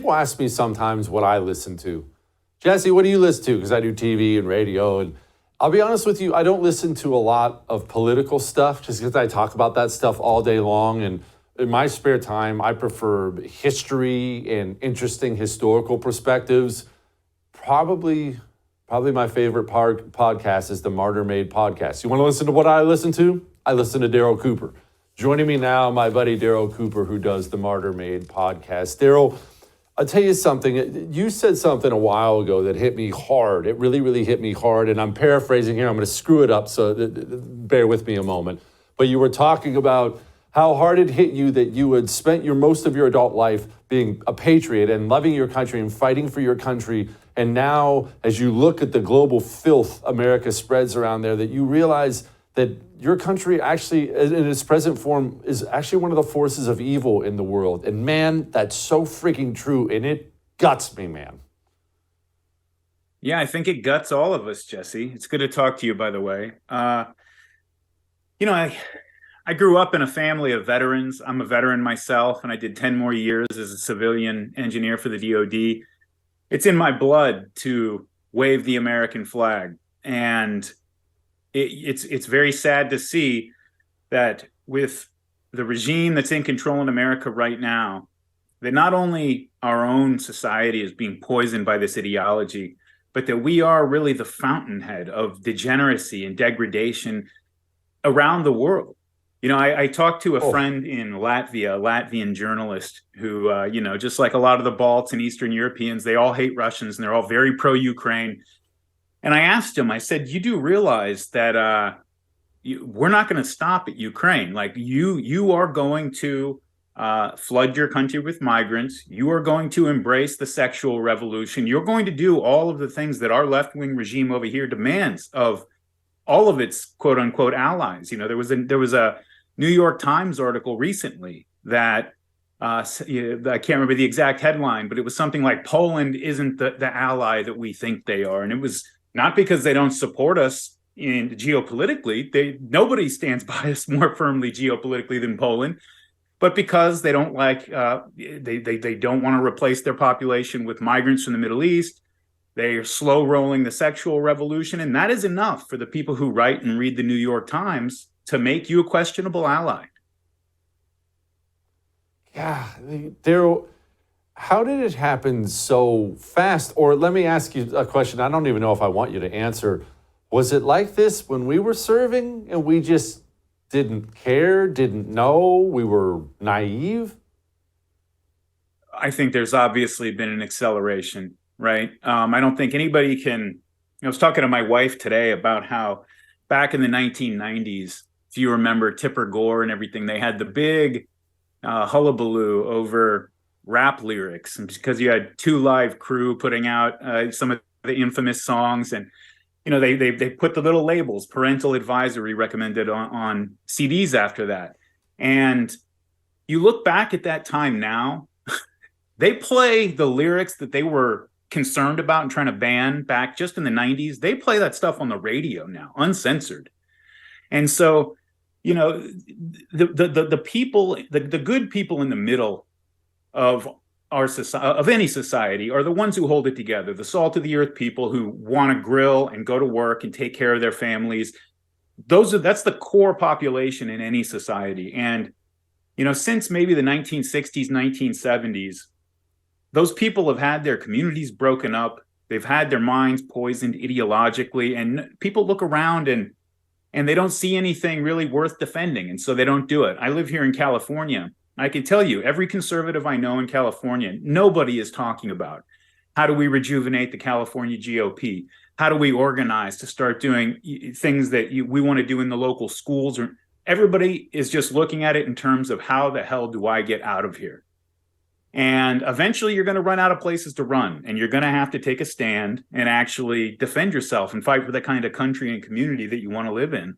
people ask me sometimes what I listen to. Jesse, what do you listen to? Because I do TV and radio. And I'll be honest with you, I don't listen to a lot of political stuff just because I talk about that stuff all day long. And in my spare time, I prefer history and interesting historical perspectives. Probably my favorite podcast is the MartyrMade podcast. You want to listen to what I listen to? I listen to Darryl Cooper. Joining me now, my buddy Darryl Cooper, who does the MartyrMade podcast. Darryl, I'll tell you something. You said something a while ago that hit me hard. It really, really hit me hard. And I'm paraphrasing here. I'm going to screw it up, so bear with me a moment. But you were talking about how hard it hit you that you had spent most of your adult life being a patriot and loving your country and fighting for your country. And now, as you look at the global filth America spreads around there, that you realize that your country actually, in its present form, is actually one of the forces of evil in the world. And man, that's so freaking true. And it guts me, man. Yeah, I think it guts all of us, Jesse. It's good to talk to you, by the way. I grew up in a family of veterans. I'm a veteran myself, and I did 10 more years as a civilian engineer for the DoD. It's in my blood to wave the American flag. And it's very sad to see that with the regime that's in control in America right now, that not only our own society is being poisoned by this ideology, but that we are really the fountainhead of degeneracy and degradation around the world. I talked to a friend in Latvia, a Latvian journalist who, just like a lot of the Balts and Eastern Europeans, they all hate Russians and they're all very pro-Ukraine. And I asked him, I said, you do realize that we're not going to stop at Ukraine. Like you are going to flood your country with migrants. You are going to embrace the sexual revolution. You're going to do all of the things that our left-wing regime over here demands of all of its quote unquote allies. There was a New York Times article recently that I can't remember the exact headline, but it was something like Poland isn't the ally that we think they are. And it was not because they don't support us geopolitically. Nobody stands by us more firmly geopolitically than Poland, but because they don't they don't want to replace their population with migrants from the Middle East. They are slow rolling the sexual revolution. And that is enough for the people who write and read the New York Times to make you a questionable ally. Yeah, Darryl, how did it happen so fast? Or let me ask you a question I don't even know if I want you to answer. Was it like this when we were serving and we just didn't care, didn't know, we were naive? I think there's obviously been an acceleration, right? I don't think anybody can. I was talking to my wife today about how back in the 1990s, if you remember Tipper Gore and everything, they had the big hullabaloo over rap lyrics, and because you had Two Live Crew putting out some of the infamous songs, and they put the little labels, parental advisory recommended on CDs after that. And you look back at that time now, they play the lyrics that they were concerned about and trying to ban back just in the 90s. They play that stuff on the radio now, uncensored. And so, the people, the good people in the middle of our society, of any society, are the ones who hold it together. The salt of the earth people who want to grill and go to work and take care of their families. That's the core population in any society. And, since maybe the 1960s, 1970s, those people have had their communities broken up. They've had their minds poisoned ideologically, and people look around and they don't see anything really worth defending. And so they don't do it. I live here in California. I can tell you, every conservative I know in California, nobody is talking about how do we rejuvenate the California GOP? How do we organize to start doing things that we want to do in the local schools? Or everybody is just looking at it in terms of how the hell do I get out of here? And eventually you're going to run out of places to run, and you're going to have to take a stand and actually defend yourself and fight for the kind of country and community that you want to live in.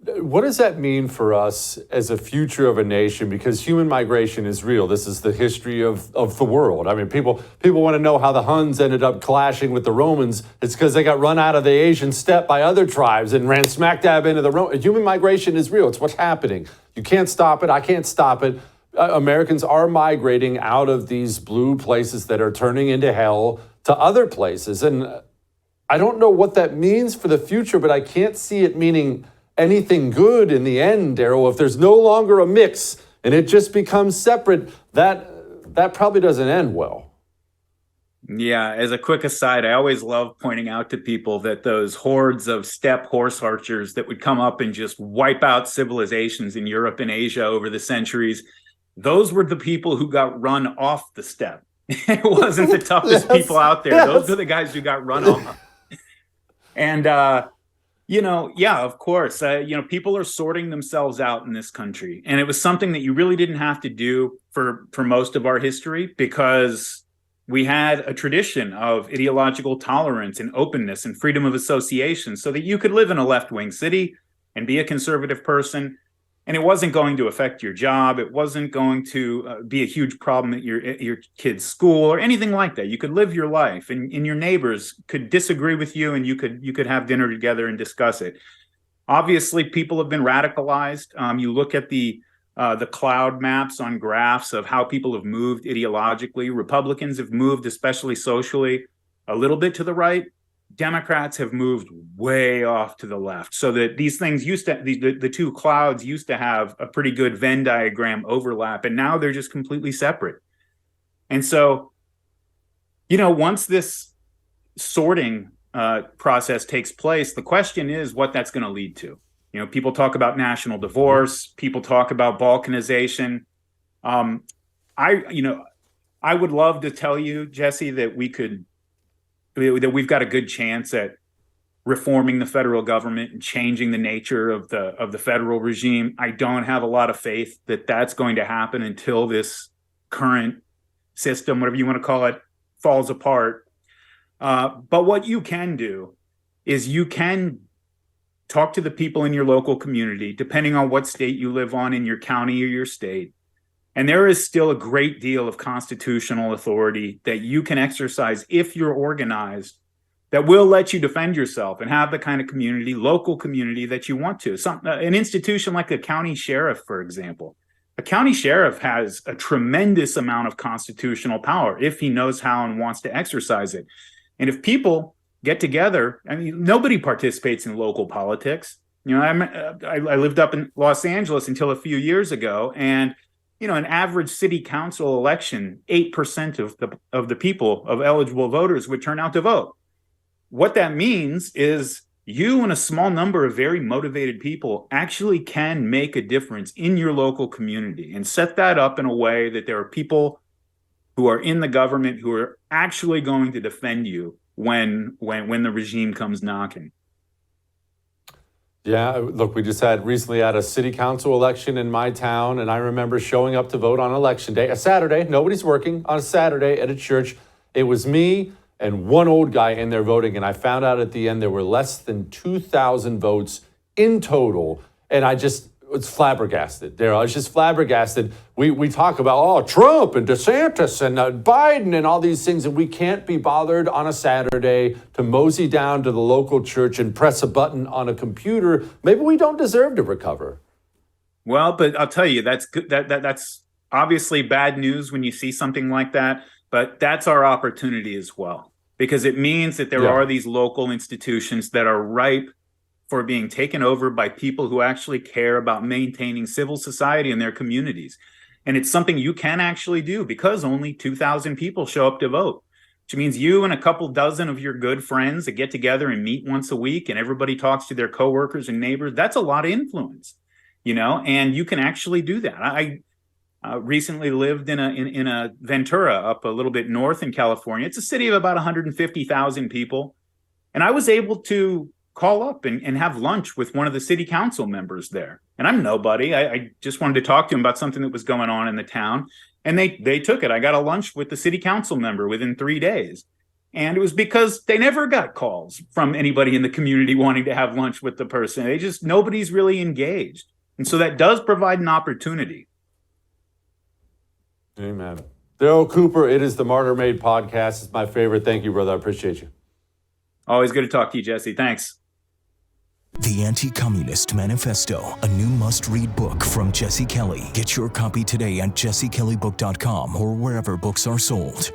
What does that mean for us as a future of a nation? Because human migration is real. This is the history of the world. I mean, people want to know how the Huns ended up clashing with the Romans. It's because they got run out of the Asian steppe by other tribes and ran smack dab into the Romans. Human migration is real. It's what's happening. You can't stop it. I can't stop it. Americans are migrating out of these blue places that are turning into hell to other places. And I don't know what that means for the future, but I can't see it meaning anything good in the end, Darryl. If there's no longer a mix and it just becomes separate, that probably doesn't end well. Yeah, as a quick aside, I always love pointing out to people that those hordes of steppe horse archers that would come up and just wipe out civilizations in Europe and Asia over the centuries, those were the people who got run off the steppe. It wasn't the toughest people out there. Those are the guys who got run off. And, yeah, of course, people are sorting themselves out in this country. And it was something that you really didn't have to do for most of our history, because we had a tradition of ideological tolerance and openness and freedom of association so that you could live in a left-wing city and be a conservative person. And it wasn't going to affect your job. It wasn't going to be a huge problem at your kid's school or anything like that. You could live your life, and your neighbors could disagree with you, and you could have dinner together and discuss it. Obviously, people have been radicalized. You look at the cloud maps on graphs of how people have moved ideologically. Republicans have moved, especially socially, a little bit to the right. Democrats have moved way off to the left, so that these things the two clouds used to have a pretty good Venn diagram overlap, and now they're just completely separate. And so, once this sorting process takes place, the question is what that's going to lead to. People talk about national divorce. People talk about balkanization. I would love to tell you, Jesse, that we've got a good chance at reforming the federal government and changing the nature of the federal regime. I don't have a lot of faith that that's going to happen until this current system, whatever you want to call it, falls apart. But what you can do is you can talk to the people in your local community, depending on what state you live on, in your county or your state. And there is still a great deal of constitutional authority that you can exercise if you're organized, that will let you defend yourself and have the kind of local community that you want to. An institution like a county sheriff, for example. A county sheriff has a tremendous amount of constitutional power if he knows how and wants to exercise it. And if people get together, nobody participates in local politics. I lived up in Los Angeles until a few years ago, and an average city council election, 8% of the people, of eligible voters, would turn out to vote. What that means is you and a small number of very motivated people actually can make a difference in your local community, and set that up in a way that there are people who are in the government who are actually going to defend you when the regime comes knocking. Yeah, look, we just recently had a city council election in my town, and I remember showing up to vote on election day, a Saturday. Nobody's working on a Saturday at a church. It was me and one old guy in there voting, and I found out at the end there were less than 2,000 votes in total, and I was flabbergasted. Darryl, I was just flabbergasted. We talk about, Trump and DeSantis and Biden and all these things, and we can't be bothered on a Saturday to mosey down to the local church and press a button on a computer. Maybe we don't deserve to recover. Well, but I'll tell you, that's good. That's obviously bad news when you see something like that, but that's our opportunity as well, because it means that there are these local institutions that are ripe for being taken over by people who actually care about maintaining civil society in their communities. And it's something you can actually do because only 2,000 people show up to vote, which means you and a couple dozen of your good friends that get together and meet once a week and everybody talks to their coworkers and neighbors. That's a lot of influence, and you can actually do that. I recently lived in a Ventura up a little bit north in California. It's a city of about 150,000 people. And I was able to call up and have lunch with one of the city council members there. And I'm nobody. I just wanted to talk to him about something that was going on in the town. And they took it. I got a lunch with the city council member within 3 days. And it was because they never got calls from anybody in the community wanting to have lunch with the person. Nobody's really engaged. And so that does provide an opportunity. Amen. Darryl Cooper, it is the MartyrMade podcast. It's my favorite. Thank you, brother. I appreciate you. Always good to talk to you, Jesse. Thanks. The Anti-Communist Manifesto, a new must-read book from Jesse Kelly. Get your copy today at jessekellybook.com or wherever books are sold.